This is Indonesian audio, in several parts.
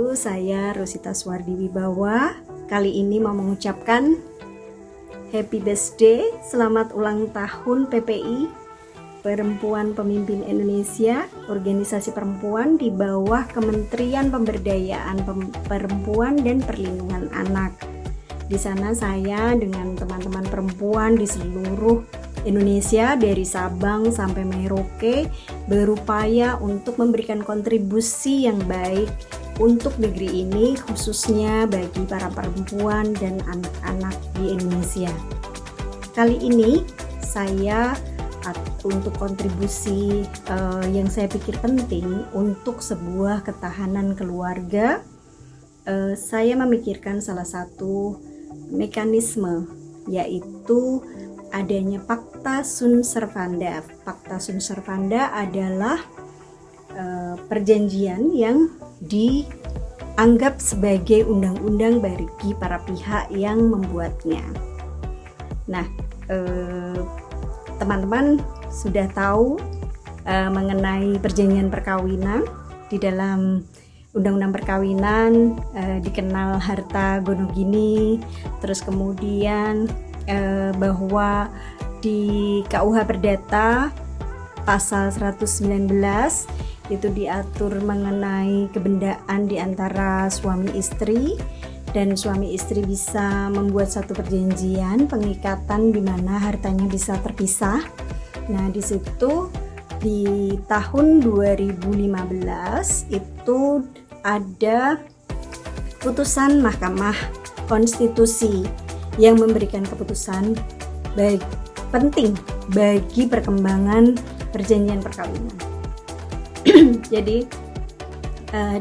Halo, saya Rosita Suwardi Wibawa. Kali ini mau mengucapkan Happy Birthday, selamat ulang tahun PPI, Perempuan Pemimpin Indonesia, organisasi perempuan di bawah Kementerian Pemberdayaan Perempuan dan Perlindungan Anak. Di sana saya dengan teman-teman perempuan di seluruh Indonesia dari Sabang sampai Merauke berupaya untuk memberikan kontribusi yang baik untuk negeri ini, khususnya bagi para perempuan dan anak-anak di Indonesia. Kali ini saya untuk kontribusi yang saya pikir penting untuk sebuah ketahanan keluarga, saya memikirkan salah satu mekanisme, yaitu adanya Pacta Sunt Servanda. Pacta Sunt Servanda adalah perjanjian yang dianggap sebagai undang-undang bagi para pihak yang membuatnya. Nah, teman-teman sudah tahu mengenai perjanjian perkawinan. Di dalam Undang-Undang Perkawinan dikenal harta gonogini, terus kemudian bahwa di KUH Perdata pasal 119 itu diatur mengenai kebendaan di antara suami istri, dan suami istri bisa membuat satu perjanjian pengikatan di mana hartanya bisa terpisah. Nah, di situ di tahun 2015 itu ada putusan Mahkamah Konstitusi yang memberikan keputusan penting bagi perkembangan perjanjian perkawinan. Jadi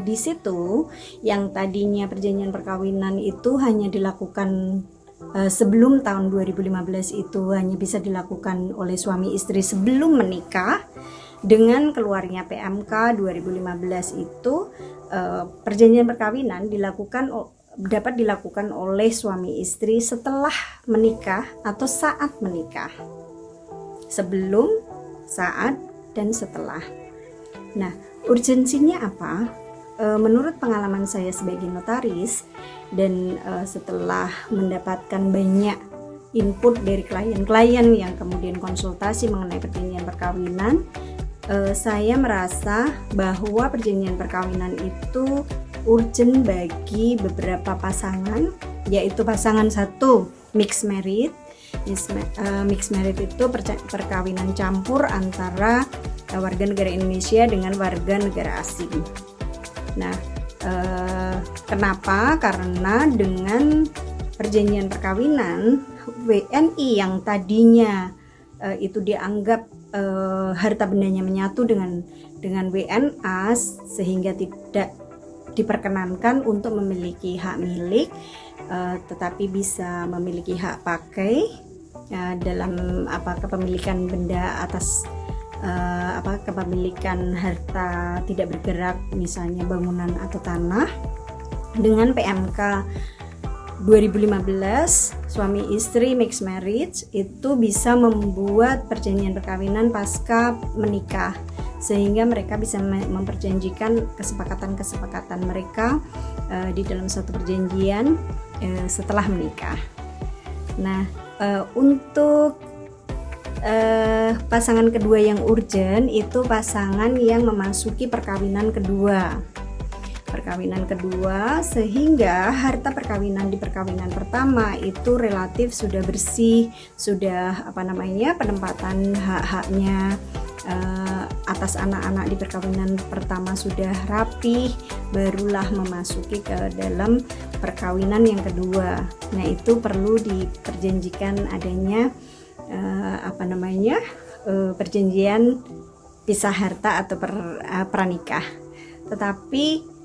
di situ yang tadinya perjanjian perkawinan itu hanya dilakukan sebelum tahun 2015 itu hanya bisa dilakukan oleh suami istri sebelum menikah. Dengan keluarnya PMK 2015 itu perjanjian perkawinan dapat dilakukan oleh suami istri setelah menikah atau saat menikah, sebelum, saat, dan setelah. Nah, urgensinya apa? Menurut pengalaman saya sebagai notaris dan setelah mendapatkan banyak input dari klien-klien yang kemudian konsultasi mengenai perjanjian perkawinan, saya merasa bahwa perjanjian perkawinan itu urgent bagi beberapa pasangan, yaitu pasangan satu mixed marriage. Mixed marriage itu perkawinan campur antara warga negara Indonesia dengan warga negara asing. Nah, kenapa? Karena dengan perjanjian perkawinan WNI yang tadinya itu dianggap harta bendanya menyatu dengan WNA, sehingga tidak diperkenankan untuk memiliki hak milik, tetapi bisa memiliki hak pakai dalam kepemilikan benda atas kepemilikan harta tidak bergerak, misalnya bangunan atau tanah. Dengan PMK 2015 suami istri mixed marriage itu bisa membuat perjanjian perkawinan pasca menikah, sehingga mereka bisa memperjanjikan kesepakatan mereka di dalam suatu perjanjian setelah menikah. Nah, untuk pasangan kedua yang urgent itu pasangan yang memasuki perkawinan kedua, sehingga harta perkawinan di perkawinan pertama itu relatif sudah bersih, sudah penempatan hak-haknya atas anak-anak di perkawinan pertama sudah rapih, barulah memasuki ke dalam perkawinan yang kedua. Nah, itu perlu diperjanjikan adanya perjanjian pisah harta atau pranikah. Tetapi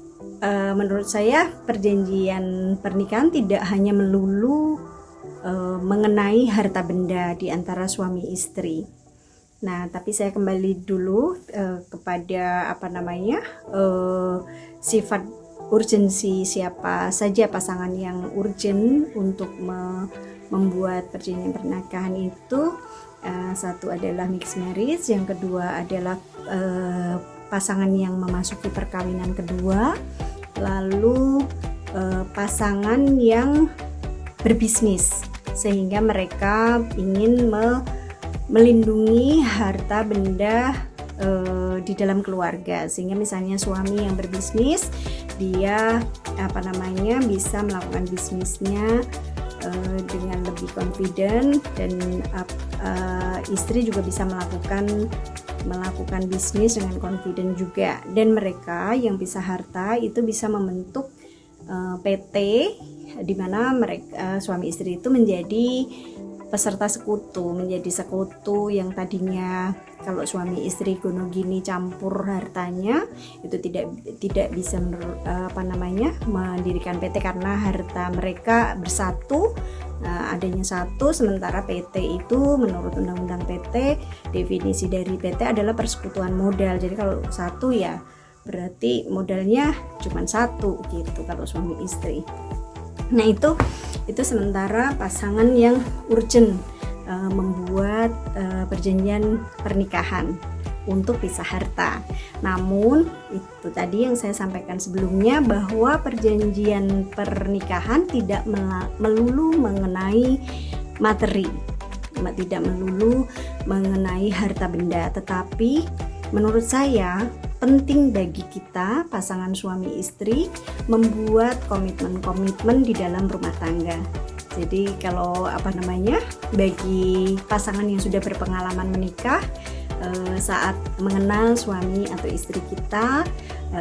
menurut saya perjanjian pernikahan tidak hanya melulu mengenai harta benda di antara suami istri. Nah, tapi saya kembali dulu kepada sifat urgensi, siapa saja pasangan yang urgent untuk membuat perjanjian pernikahan itu. Satu adalah mixed marriage, yang kedua adalah pasangan yang memasuki perkawinan kedua, lalu pasangan yang berbisnis, sehingga mereka ingin melindungi harta benda di dalam keluarga, sehingga misalnya suami yang berbisnis, dia bisa melakukan bisnisnya dengan lebih confident, dan istri juga bisa melakukan bisnis dengan confident juga, dan mereka yang bisa harta itu bisa membentuk PT, di mana mereka suami istri itu menjadi peserta sekutu, menjadi sekutu yang tadinya kalau suami istri gono gini campur hartanya itu tidak bisa mendirikan PT karena harta mereka bersatu, adanya satu, sementara PT itu menurut undang-undang PT, definisi dari PT adalah persekutuan modal. Jadi kalau satu ya berarti modalnya cuma satu gitu kalau suami istri. Nah itu sementara pasangan yang urgent membuat perjanjian pernikahan untuk pisah harta. Namun itu tadi yang saya sampaikan sebelumnya, bahwa perjanjian pernikahan tidak melulu mengenai materi, tidak melulu mengenai harta benda, tetapi menurut saya penting bagi kita pasangan suami istri membuat komitmen-komitmen di dalam rumah tangga. Jadi kalau bagi pasangan yang sudah berpengalaman menikah, saat mengenal suami atau istri kita,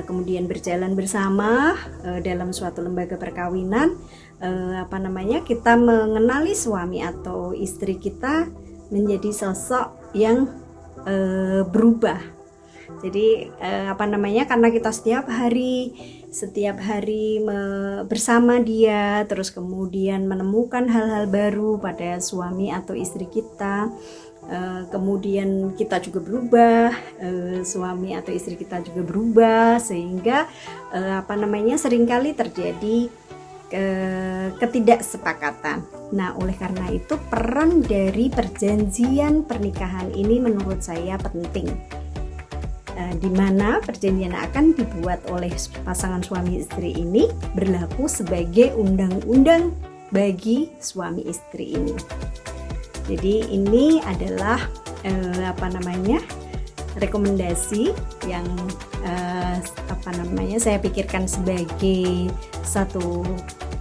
kemudian berjalan bersama dalam suatu lembaga perkawinan, kita mengenali suami atau istri kita menjadi sosok yang berubah. Jadi karena kita setiap hari bersama dia, terus kemudian menemukan hal-hal baru pada suami atau istri kita, kemudian kita juga berubah, suami atau istri kita juga berubah, sehingga seringkali terjadi ketidaksepakatan. Nah, oleh karena itu peran dari perjanjian pernikahan ini menurut saya penting, di mana perjanjian akan dibuat oleh pasangan suami istri ini berlaku sebagai undang-undang bagi suami istri ini. Jadi ini adalah rekomendasi yang saya pikirkan sebagai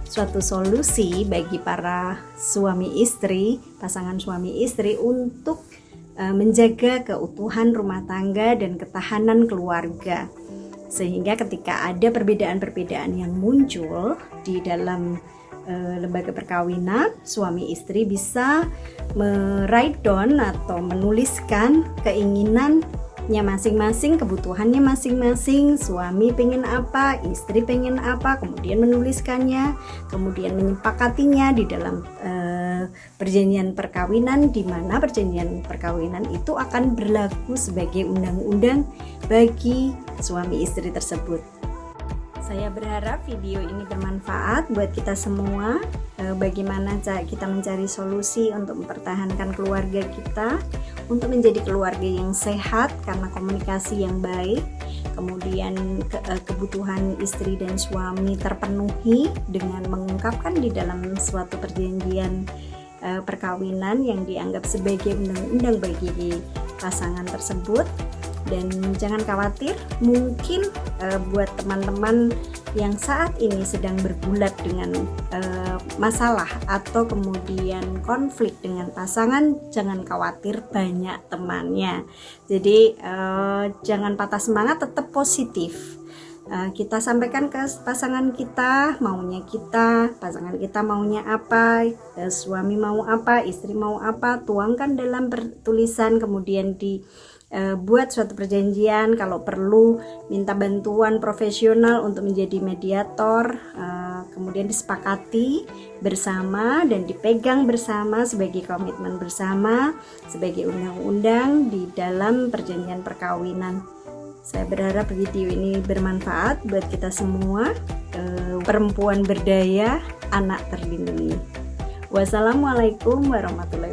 suatu solusi bagi para suami istri, pasangan suami istri untuk menjaga keutuhan rumah tangga dan ketahanan keluarga, sehingga ketika ada perbedaan-perbedaan yang muncul di dalam lembaga perkawinan, suami istri bisa write down atau menuliskan keinginannya masing-masing, kebutuhannya masing-masing, suami pengen apa, istri pengen apa, kemudian menuliskannya, kemudian menyepakatinya di dalam perjanjian perkawinan, di mana perjanjian perkawinan itu akan berlaku sebagai undang-undang bagi suami istri tersebut. Saya berharap video ini bermanfaat buat kita semua, bagaimana kita mencari solusi untuk mempertahankan keluarga kita, untuk menjadi keluarga yang sehat karena komunikasi yang baik, kemudian kebutuhan istri dan suami terpenuhi dengan mengungkapkan di dalam suatu perjanjian perkawinan yang dianggap sebagai undang-undang bagi pasangan tersebut. Dan jangan khawatir, mungkin buat teman-teman yang saat ini sedang bergulat dengan masalah atau kemudian konflik dengan pasangan, jangan khawatir, banyak temannya. Jadi jangan patah semangat, tetap positif. Kita sampaikan ke pasangan kita maunya kita, pasangan kita maunya apa, suami mau apa, istri mau apa, tuangkan dalam tulisan, kemudian buat suatu perjanjian. Kalau perlu minta bantuan profesional untuk menjadi mediator, kemudian disepakati bersama dan dipegang bersama sebagai komitmen bersama, sebagai undang-undang di dalam perjanjian perkawinan. Saya berharap video ini bermanfaat buat kita semua. Perempuan berdaya, anak terlindungi. Wassalamualaikum warahmatullahi wabarakatuh.